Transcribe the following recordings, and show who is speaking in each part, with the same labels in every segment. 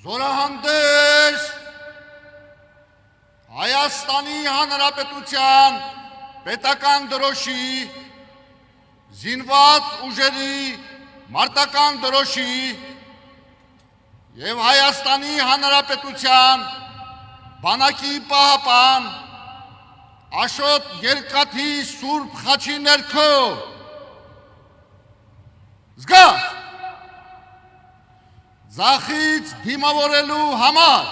Speaker 1: Զորահանդես Հայաստանի Հանրապետության պետական դրոշի, զինված ուժերի մարտական դրոշի և Հայաստանի Հանրապետության բանակի պահապան Աշոտ Երկաթի Սուրբ խաչի ներքո զգաստ ձախից դիմավորելու համար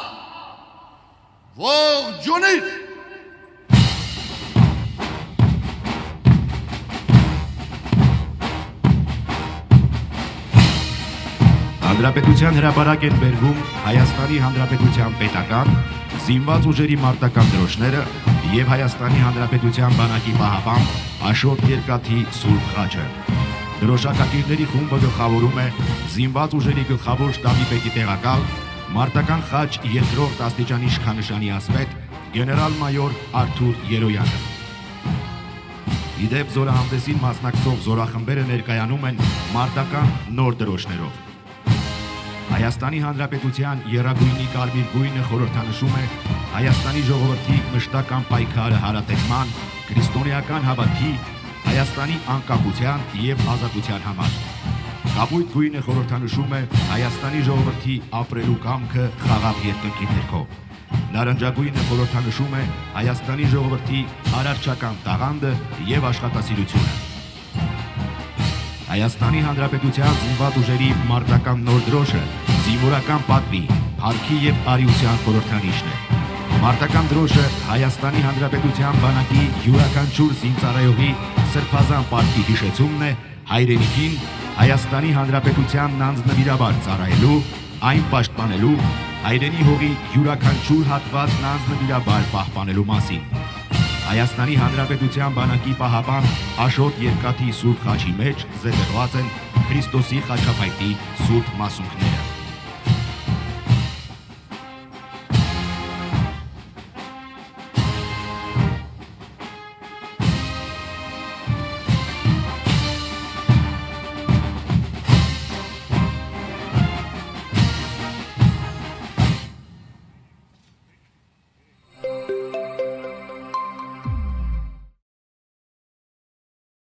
Speaker 1: ողջունիր։
Speaker 2: Հանրապետության հրապարակ են բերվում Հայաստանի Հանրապետության պետական, զինված ուժերի մարտական դրոշները և Հայաստանի Հանրապետության բանակի պահապան Աշոտ Երկաթի Սուրբ խաչը։ Դրոշակակիրների խումբը գլխավորում է զինված ուժերի գլխավոր շտաբի պետի տեղակալ, մարտական խաչ երկրորդ աստիճանի իշխանշանի ասպետ գեներալ-մայոր Արթուր Երոյանը։ Իդեպ զորահանդեսին մասնակցող զորախմբերը ներկայանում են մարտական նոր դրոշներով։ Հայաստանի Հանրապետության եռագույնի կարմիր գույնը խորհրդանշում է Հայաստանի ժողովրդի մշտական պայքարը հարատեցման, քրիստոնեական հավատքի, Հայաստանի անկախության և ազատության համար։ Կապույտ գույնը խորհրդանշում է Հայաստանի ժողովրդի ապրելու կամքը խաղաղ երկնքի ներքո։ Նարնջագույնը խորհրդանշում է Հայաստանի ժողովրդի արարչական տաղանդը և աշխատասիրությունը։ Հայաստանի Հանրապետության զինված ուժերի մարտական նոր դրոշը զինվորական պատվի, փառքի և արիության խորհրդանիշն է։ Մարտական դրոշը Հայաստանի Հանրապետության բանակի յուրաքանչյուր զինծառայողի սրբազան պարտքի հիշեցումն է հայրենիքին Հայաստանի Հանրապետությանն անձնվիրաբար ծառայելու, այն պաշտպանելու, հայրենի հողի յուրաքանչյուր հատվածն անձնվիրաբար պահպանելու մասին։ Հայաստանի Հանրապետության բանակի պահապան Աշոտ Երկաթի Սուրբ խաչի մեջ զետեղված են Քրիստոսի խաչապայտի սուրբ մասունքները։